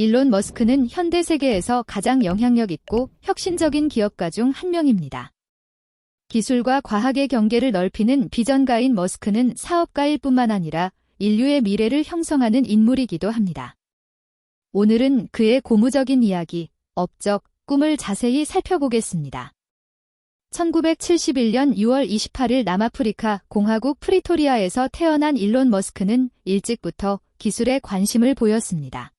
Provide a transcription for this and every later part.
일론 머스크는 현대 세계에서 가장 영향력 있고 혁신적인 기업가 중 한 명입니다. 기술과 과학의 경계를 넓히는 비전가인 머스크는 사업가일 뿐만 아니라 인류의 미래를 형성하는 인물이기도 합니다. 오늘은 그의 고무적인 이야기, 업적, 꿈을 자세히 살펴보겠습니다. 1971년 6월 28일 남아프리카 공화국 프리토리아에서 태어난 일론 머스크는 일찍부터 기술에 관심을 보였습니다.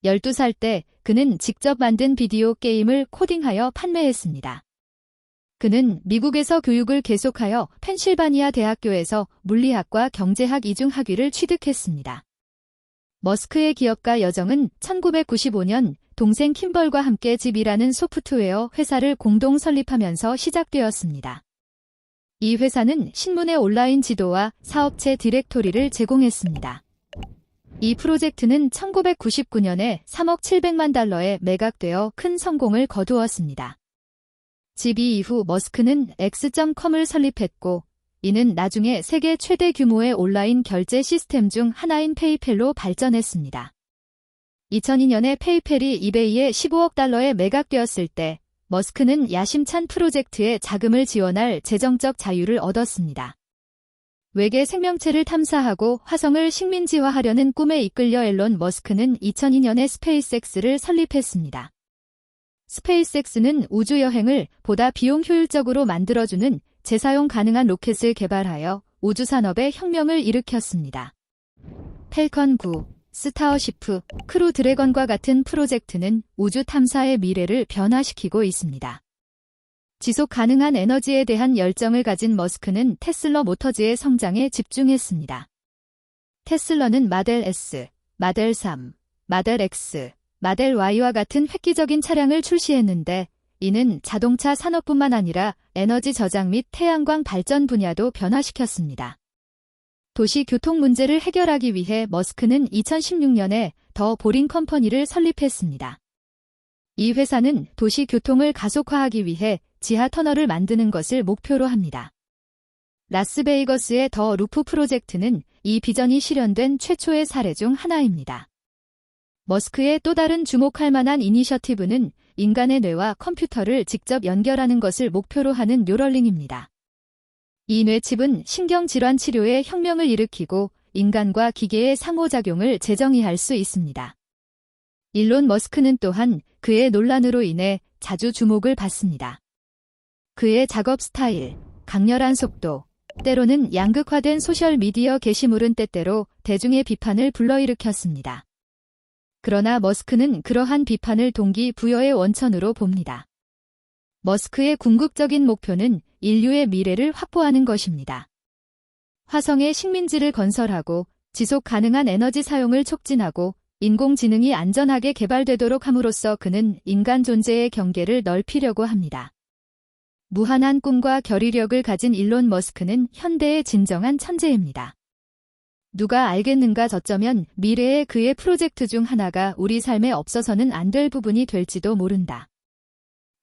12살 때 그는 직접 만든 비디오 게임을 코딩하여 판매했습니다. 그는 미국에서 교육을 계속하여 펜실바니아 대학교에서 물리학과 경제학 이중학위를 취득했습니다. 머스크의 기업가 여정은 1995년 동생 킴벌과 함께 집이라는 소프트웨어 회사를 공동 설립하면서 시작되었습니다. 이 회사는 신문의 온라인 지도와 사업체 디렉토리를 제공했습니다. 이 프로젝트는 1999년에 3억 700만 달러에 매각되어 큰 성공을 거두었습니다. 집이 이후 머스크는 X.com을 설립했고 이는 나중에 세계 최대 규모의 온라인 결제 시스템 중 하나인 페이펠로 발전했습니다. 2002년에 페이펠이 이베이에 15억 달러에 매각되었을 때 머스크는 야심찬 프로젝트에 자금을 지원할 재정적 자유를 얻었습니다. 외계 생명체를 탐사하고 화성을 식민지화하려는 꿈에 이끌려 일론 머스크는 2002년에 스페이스X를 설립했습니다. 스페이스X는 우주여행을 보다 비용 효율적으로 만들어주는 재사용 가능한 로켓을 개발하여 우주산업의 혁명을 일으켰습니다. 펠컨 9, 스타어시프, 크루 드래건과 같은 프로젝트는 우주 탐사의 미래를 변화시키고 있습니다. 지속 가능한 에너지에 대한 열정을 가진 머스크는 테슬라 모터즈의 성장에 집중했습니다. 테슬라는 마델 S, 마델 3, 마델 X, 마델 Y와 같은 획기적인 차량을 출시했는데 이는 자동차 산업뿐만 아니라 에너지 저장 및 태양광 발전 분야도 변화시켰습니다. 도시 교통 문제를 해결하기 위해 머스크는 2016년에 더 보링 컴퍼니를 설립했습니다. 이 회사는 도시 교통을 가속화하기 위해 지하 터널을 만드는 것을 목표로 합니다. 라스베이거스의 더 루프 프로젝트는 이 비전이 실현된 최초의 사례 중 하나입니다. 머스크의 또 다른 주목할 만한 이니셔티브는 인간의 뇌와 컴퓨터를 직접 연결하는 것을 목표로 하는 뉴럴링입니다. 이 뇌칩은 신경질환 치료에 혁명을 일으키고 인간과 기계의 상호작용을 재정의할 수 있습니다. 일론 머스크는 또한 그의 논란으로 인해 자주 주목을 받습니다. 그의 작업 스타일, 강렬한 속도, 때로는 양극화된 소셜미디어 게시물은 때때로 대중의 비판을 불러일으켰습니다. 그러나 머스크는 그러한 비판을 동기부여의 원천으로 봅니다. 머스크의 궁극적인 목표는 인류의 미래를 확보하는 것입니다. 화성에 식민지를 건설하고 지속 가능한 에너지 사용을 촉진하고 인공지능이 안전하게 개발되도록 함으로써 그는 인간 존재의 경계를 넓히려고 합니다. 무한한 꿈과 결의력을 가진 일론 머스크는 현대의 진정한 천재입니다. 누가 알겠는가 저쩌면 미래의 그의 프로젝트 중 하나가 우리 삶에 없어서는 안 될 부분이 될지도 모른다.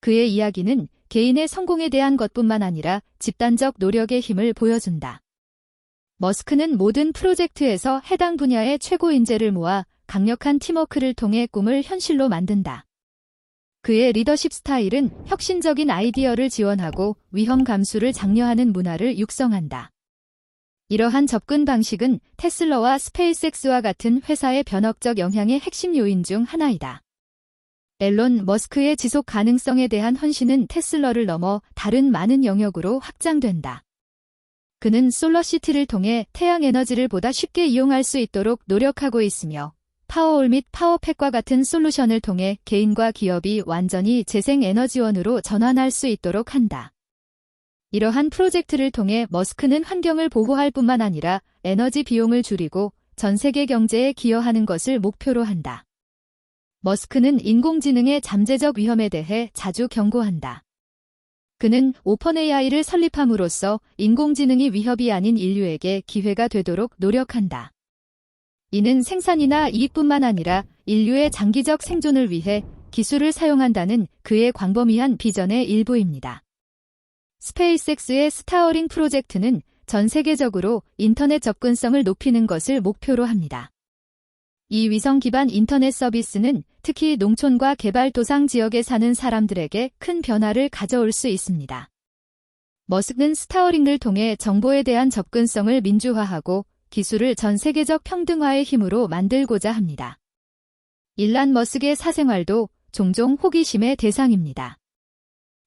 그의 이야기는 개인의 성공에 대한 것뿐만 아니라 집단적 노력의 힘을 보여준다. 머스크는 모든 프로젝트에서 해당 분야의 최고 인재를 모아 강력한 팀워크를 통해 꿈을 현실로 만든다. 그의 리더십 스타일은 혁신적인 아이디어를 지원하고 위험 감수를 장려하는 문화를 육성한다. 이러한 접근 방식은 테슬라와 스페이스X와 같은 회사의 변혁적 영향의 핵심 요인 중 하나이다. 일론 머스크의 지속 가능성에 대한 헌신은 테슬라를 넘어 다른 많은 영역으로 확장된다. 그는 솔러시티를 통해 태양 에너지를 보다 쉽게 이용할 수 있도록 노력하고 있으며 파워올 및 파워팩과 같은 솔루션을 통해 개인과 기업이 완전히 재생에너지원으로 전환할 수 있도록 한다. 이러한 프로젝트를 통해 머스크는 환경을 보호할 뿐만 아니라 에너지 비용을 줄이고 전 세계 경제에 기여하는 것을 목표로 한다. 머스크는 인공지능의 잠재적 위험에 대해 자주 경고한다. 그는 오픈AI를 설립함으로써 인공지능이 위협이 아닌 인류에게 기회가 되도록 노력한다. 이는 생산이나 이익뿐만 아니라 인류의 장기적 생존을 위해 기술을 사용한다는 그의 광범위한 비전의 일부입니다. 스페이스X의 스타어링 프로젝트는 전 세계적으로 인터넷 접근성을 높이는 것을 목표로 합니다. 이 위성 기반 인터넷 서비스는 특히 농촌과 개발도상 지역에 사는 사람들에게 큰 변화를 가져올 수 있습니다. 머스크는 스타어링을 통해 정보에 대한 접근성을 민주화하고 기술을 전 세계적 평등화의 힘으로 만들고자 합니다. 일론 머스크의 사생활도 종종 호기심의 대상입니다.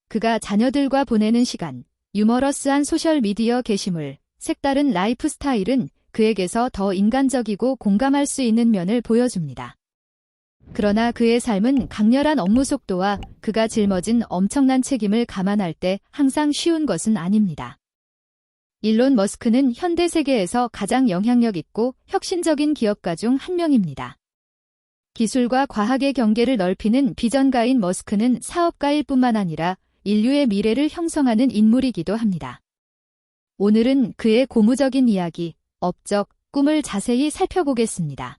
그가 자녀들과 보내는 시간, 유머러스한 소셜미디어 게시물, 색다른 라이프 스타일은 그에게서 더 인간적이고 공감할 수 있는 면을 보여줍니다. 그러나 그의 삶은 강렬한 업무 속도와 그가 짊어진 엄청난 책임을 감안할 때 항상 쉬운 것은 아닙니다. 일론 머스크는 현대 세계에서 가장 영향력 있고 혁신적인 기업가 중 한 명입니다. 기술과 과학의 경계를 넓히는 비전가인 머스크는 사업가일 뿐만 아니라 인류의 미래를 형성하는 인물이기도 합니다. 오늘은 그의 고무적인 이야기, 업적, 꿈을 자세히 살펴보겠습니다.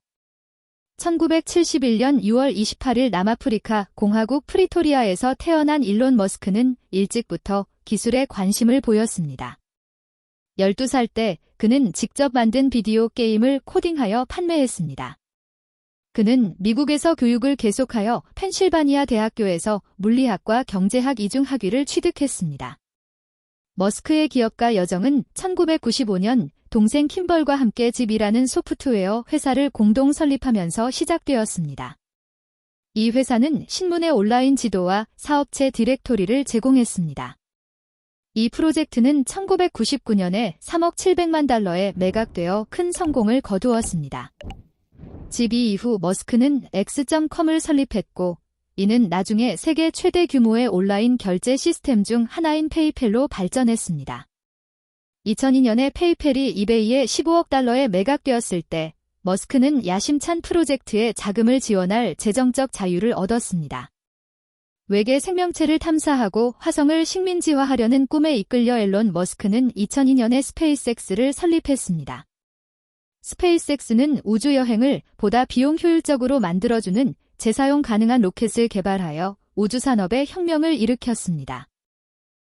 1971년 6월 28일 남아프리카 공화국 프리토리아에서 태어난 일론 머스크는 일찍부터 기술에 관심을 보였습니다. 12살 때 그는 직접 만든 비디오 게임을 코딩하여 판매했습니다. 그는 미국에서 교육을 계속하여 펜실바니아 대학교에서 물리학과 경제학 이중학위를 취득했습니다. 머스크의 기업가 여정은 1995년 동생 킴벌과 함께 집이라는 소프트웨어 회사를 공동 설립하면서 시작되었습니다. 이 회사는 신문의 온라인 지도와 사업체 디렉토리를 제공했습니다. 이 프로젝트는 1999년에 3억 700만 달러에 매각되어 큰 성공을 거두었습니다. 집이 이후 머스크는 X.com을 설립했고 이는 나중에 세계 최대 규모의 온라인 결제 시스템 중 하나인 페이펠로 발전했습니다. 2002년에 페이펠이 이베이에 15억 달러에 매각되었을 때 머스크는 야심찬 프로젝트에 자금을 지원할 재정적 자유를 얻었습니다. 외계 생명체를 탐사하고 화성을 식민지화하려는 꿈에 이끌려 일론 머스크는 2002년에 스페이스X를 설립했습니다. 스페이스X는 우주여행을 보다 비용 효율적으로 만들어주는 재사용 가능한 로켓을 개발하여 우주산업의 혁명을 일으켰습니다.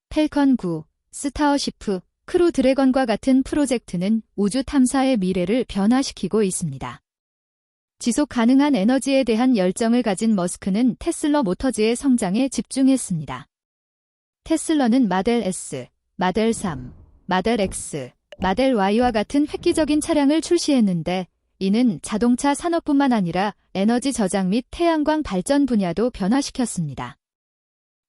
펠컨 9, 스타어시프, 크루 드래건과 같은 프로젝트는 우주 탐사의 미래를 변화시키고 있습니다. 지속 가능한 에너지에 대한 열정을 가진 머스크는 테슬라 모터즈의 성장에 집중했습니다. 테슬라는 마델 S, 마델 3, 마델 X, 마델 Y와 같은 획기적인 차량을 출시했는데 이는 자동차 산업뿐만 아니라 에너지 저장 및 태양광 발전 분야도 변화시켰습니다.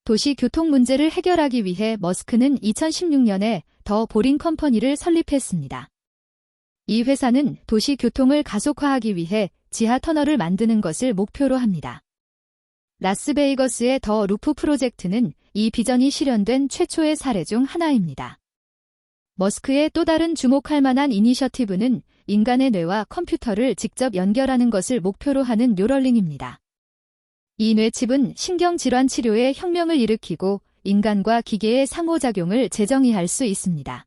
도시 교통 문제를 해결하기 위해 머스크는 2016년에 더 보링 컴퍼니를 설립했습니다. 이 회사는 도시 교통을 가속화하기 위해 지하 터널을 만드는 것을 목표로 합니다. 라스베이거스의 더 루프 프로젝트는 이 비전이 실현된 최초의 사례 중 하나입니다. 머스크의 또 다른 주목할 만한 이니셔티브는 인간의 뇌와 컴퓨터를 직접 연결하는 것을 목표로 하는 뉴럴링입니다. 이 뇌칩은 신경질환 치료에 혁명을 일으키고 인간과 기계의 상호작용을 재정의할 수 있습니다.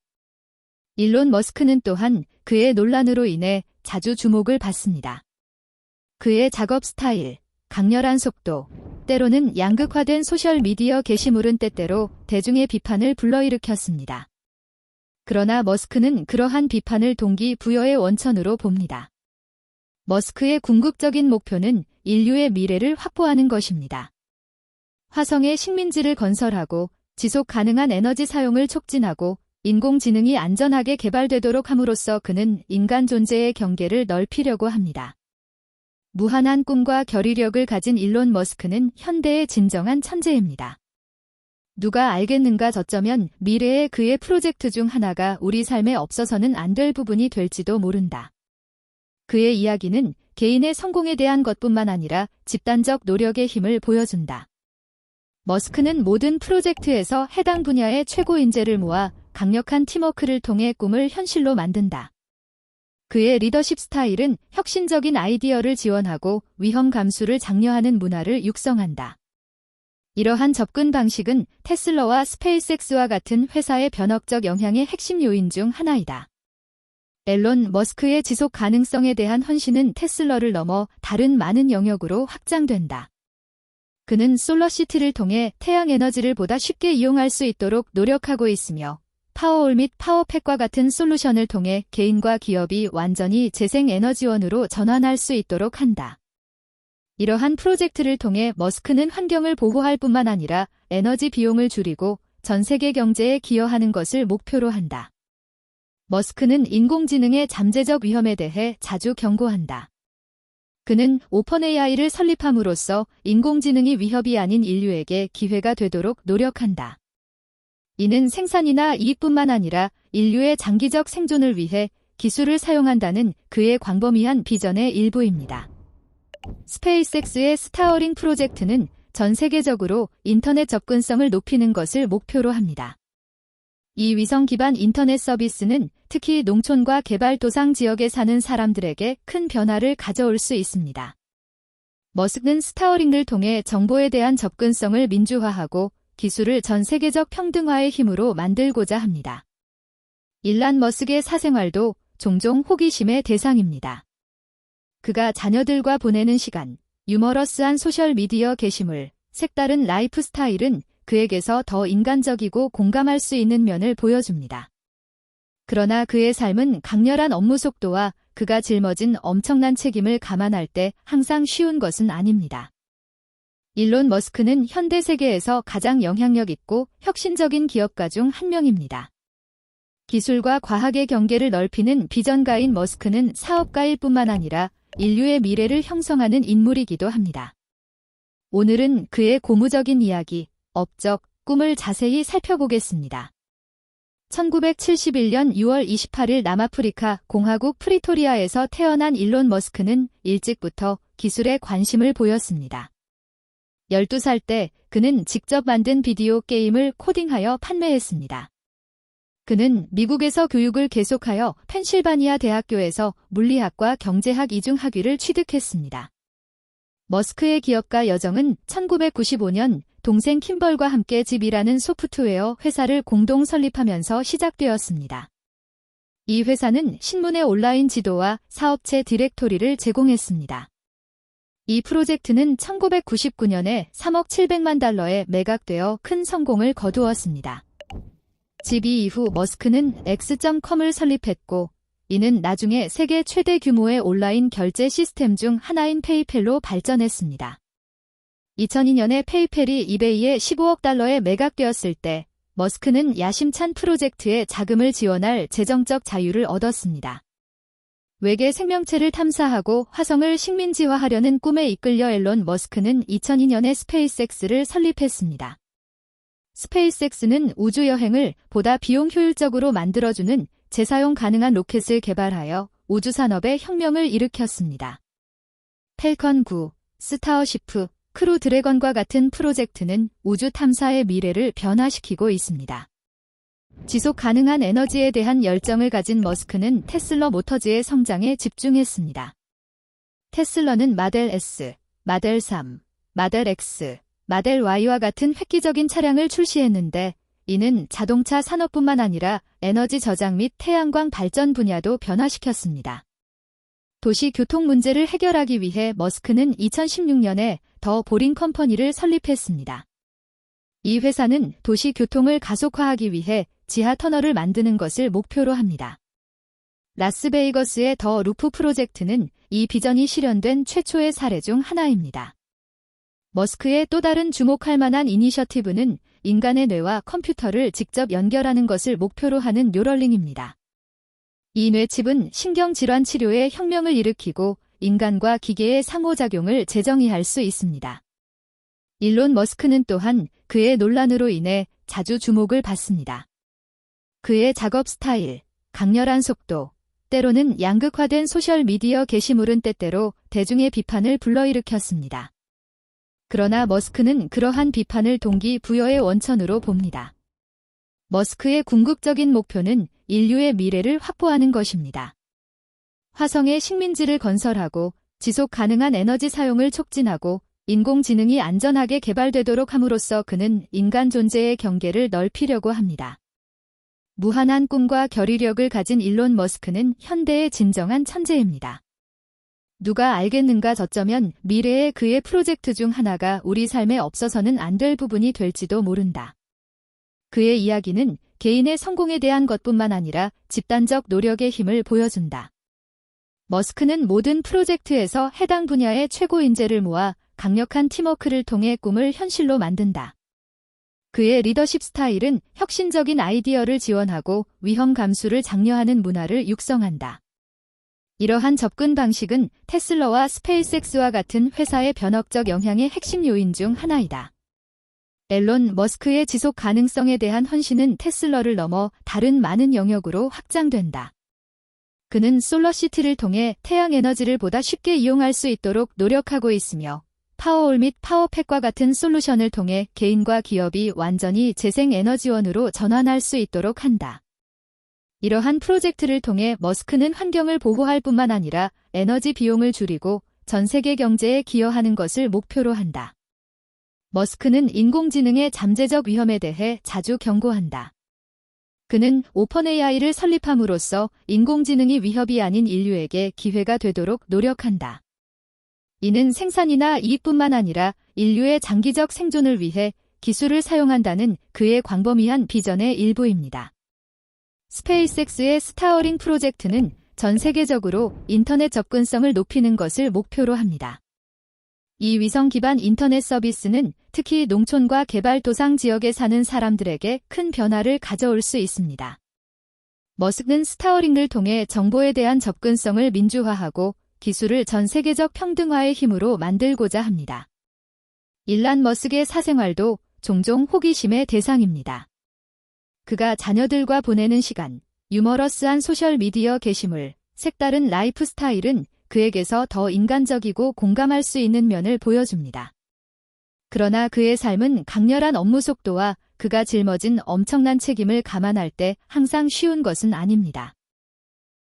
일론 머스크는 또한 그의 논란으로 인해 자주 주목을 받습니다. 그의 작업 스타일, 강렬한 속도, 때로는 양극화된 소셜미디어 게시물은 때때로 대중의 비판을 불러일으켰습니다. 그러나 머스크는 그러한 비판을 동기부여의 원천으로 봅니다. 머스크의 궁극적인 목표는 인류의 미래를 확보하는 것입니다. 화성에 식민지를 건설하고 지속 가능한 에너지 사용을 촉진하고 인공지능이 안전하게 개발되도록 함으로써 그는 인간 존재의 경계를 넓히려고 합니다. 무한한 꿈과 결의력을 가진 일론 머스크는 현대의 진정한 천재입니다. 누가 알겠는가 저쩌면 미래의 그의 프로젝트 중 하나가 우리 삶에 없어서는 안 될 부분이 될지도 모른다. 그의 이야기는 개인의 성공에 대한 것뿐만 아니라 집단적 노력의 힘을 보여준다. 머스크는 모든 프로젝트에서 해당 분야의 최고 인재를 모아 강력한 팀워크를 통해 꿈을 현실로 만든다. 그의 리더십 스타일은 혁신적인 아이디어를 지원하고 위험 감수를 장려하는 문화를 육성한다. 이러한 접근 방식은 테슬라와 스페이스X와 같은 회사의 변혁적 영향의 핵심 요인 중 하나이다. 일론 머스크의 지속 가능성에 대한 헌신은 테슬라를 넘어 다른 많은 영역으로 확장된다. 그는 솔러시티를 통해 태양 에너지를 보다 쉽게 이용할 수 있도록 노력하고 있으며 파워올 및 파워팩과 같은 솔루션을 통해 개인과 기업이 완전히 재생에너지원으로 전환할 수 있도록 한다. 이러한 프로젝트를 통해 머스크는 환경을 보호할 뿐만 아니라 에너지 비용을 줄이고 전 세계 경제에 기여하는 것을 목표로 한다. 머스크는 인공지능의 잠재적 위험에 대해 자주 경고한다. 그는 오픈AI를 설립함으로써 인공지능이 위협이 아닌 인류에게 기회가 되도록 노력한다. 이는 생산이나 이익뿐만 아니라 인류의 장기적 생존을 위해 기술을 사용한다는 그의 광범위한 비전의 일부입니다. 스페이스X의 스타어링 프로젝트는 전 세계적으로 인터넷 접근성을 높이는 것을 목표로 합니다. 이 위성 기반 인터넷 서비스는 특히 농촌과 개발도상 지역에 사는 사람들에게 큰 변화를 가져올 수 있습니다. 머스크는 스타어링을 통해 정보에 대한 접근성을 민주화하고 기술을 전 세계적 평등화의 힘으로 만들고자 합니다. 일란 머스크의 사생활도 종종 호기심의 대상입니다. 그가 자녀들과 보내는 시간, 유머러스한 소셜미디어 게시물, 색다른 라이프 스타일은 그에게서 더 인간적이고 공감할 수 있는 면을 보여줍니다. 그러나 그의 삶은 강렬한 업무 속도와 그가 짊어진 엄청난 책임을 감안할 때 항상 쉬운 것은 아닙니다. 일론 머스크는 현대 세계에서 가장 영향력 있고 혁신적인 기업가 중 한 명입니다. 기술과 과학의 경계를 넓히는 비전가인 머스크는 사업가일 뿐만 아니라 인류의 미래를 형성하는 인물이기도 합니다. 오늘은 그의 고무적인 이야기, 업적, 꿈을 자세히 살펴보겠습니다. 1971년 6월 28일 남아프리카 공화국 프리토리아에서 태어난 일론 머스크는 일찍부터 기술에 관심을 보였습니다. 12살 때 그는 직접 만든 비디오 게임을 코딩하여 판매했습니다. 그는 미국에서 교육을 계속하여 펜실바니아 대학교에서 물리학과 경제학 이중학위를 취득했습니다. 머스크의 기업가 여정은 1995년 동생 킴벌과 함께 집이라는 소프트웨어 회사를 공동 설립하면서 시작되었습니다. 이 회사는 신문의 온라인 지도와 사업체 디렉토리를 제공했습니다. 이 프로젝트는 1999년에 3억 700만 달러에 매각되어 큰 성공을 거두었습니다. 집이 이후 머스크는 X.com을 설립했고 이는 나중에 세계 최대 규모의 온라인 결제 시스템 중 하나인 페이펠로 발전했습니다. 2002년에 페이펠이 이베이에 15억 달러에 매각되었을 때 머스크는 야심찬 프로젝트에 자금을 지원할 재정적 자유를 얻었습니다. 외계 생명체를 탐사하고 화성을 식민지화하려는 꿈에 이끌려 일론 머스크는 2002년에 스페이스X를 설립했습니다. 스페이스X는 우주여행을 보다 비용 효율적으로 만들어주는 재사용 가능한 로켓을 개발하여 우주산업의 혁명을 일으켰습니다. 펠컨 9, 스타어시프, 크루 드래건과 같은 프로젝트는 우주 탐사의 미래를 변화시키고 있습니다. 지속 가능한 에너지에 대한 열정을 가진 머스크는 테슬라 모터즈의 성장에 집중했습니다. 테슬라는 마델 S, 마델 3, 마델 X, 마델 Y와 같은 획기적인 차량을 출시했는데 이는 자동차 산업뿐만 아니라 에너지 저장 및 태양광 발전 분야도 변화시켰습니다. 도시 교통 문제를 해결하기 위해 머스크는 2016년에 더 보링 컴퍼니를 설립했습니다. 이 회사는 도시 교통을 가속화하기 위해 지하 터널을 만드는 것을 목표로 합니다. 라스베이거스의 더 루프 프로젝트는 이 비전이 실현된 최초의 사례 중 하나입니다. 머스크의 또 다른 주목할 만한 이니셔티브는 인간의 뇌와 컴퓨터를 직접 연결하는 것을 목표로 하는 뉴럴링입니다. 이 뇌칩은 신경질환 치료에 혁명을 일으키고 인간과 기계의 상호작용을 재정의할 수 있습니다. 일론 머스크는 또한 그의 논란으로 인해 자주 주목을 받습니다. 그의 작업 스타일, 강렬한 속도, 때로는 양극화된 소셜미디어 게시물은 때때로 대중의 비판을 불러일으켰습니다. 그러나 머스크는 그러한 비판을 동기부여의 원천으로 봅니다. 머스크의 궁극적인 목표는 인류의 미래를 확보하는 것입니다. 화성에 식민지를 건설하고 지속 가능한 에너지 사용을 촉진하고 인공지능이 안전하게 개발되도록 함으로써 그는 인간 존재의 경계를 넓히려고 합니다. 무한한 꿈과 결의력을 가진 일론 머스크는 현대의 진정한 천재입니다. 누가 알겠는가 어쩌면 미래의 그의 프로젝트 중 하나가 우리 삶에 없어서는 안 될 부분이 될지도 모른다. 그의 이야기는 개인의 성공에 대한 것뿐만 아니라 집단적 노력의 힘을 보여준다. 머스크는 모든 프로젝트에서 해당 분야의 최고 인재를 모아 강력한 팀워크를 통해 꿈을 현실로 만든다. 그의 리더십 스타일은 혁신적인 아이디어를 지원하고 위험 감수를 장려하는 문화를 육성한다. 이러한 접근 방식은 테슬라와 스페이스X와 같은 회사의 변혁적 영향의 핵심 요인 중 하나이다. 앨런 머스크의 지속 가능성에 대한 헌신은 테슬라를 넘어 다른 많은 영역으로 확장된다. 그는 솔러시티를 통해 태양 에너지를 보다 쉽게 이용할 수 있도록 노력하고 있으며 파워올 및 파워팩과 같은 솔루션을 통해 개인과 기업이 완전히 재생에너지원으로 전환할 수 있도록 한다. 이러한 프로젝트를 통해 머스크는 환경을 보호할 뿐만 아니라 에너지 비용을 줄이고 전 세계 경제에 기여하는 것을 목표로 한다. 머스크는 인공지능의 잠재적 위험에 대해 자주 경고한다. 그는 오픈 AI를 설립함으로써 인공지능이 위협이 아닌 인류에게 기회가 되도록 노력한다. 이는 생산이나 이익뿐만 아니라 인류의 장기적 생존을 위해 기술을 사용한다는 그의 광범위한 비전의 일부입니다. 스페이스X의 스타어링 프로젝트는 전 세계적으로 인터넷 접근성을 높이는 것을 목표로 합니다. 이 위성 기반 인터넷 서비스는 특히 농촌과 개발도상 지역에 사는 사람들에게 큰 변화를 가져올 수 있습니다. 머스크는 스타어링을 통해 정보에 대한 접근성을 민주화하고 기술을 전 세계적 평등화의 힘으로 만들고자 합니다. 일란 머스크의 사생활도 종종 호기심의 대상입니다. 그가 자녀들과 보내는 시간, 유머러스한 소셜미디어 게시물, 색다른 라이프 스타일은 그에게서 더 인간적이고 공감할 수 있는 면을 보여줍니다. 그러나 그의 삶은 강렬한 업무 속도와 그가 짊어진 엄청난 책임을 감안할 때 항상 쉬운 것은 아닙니다.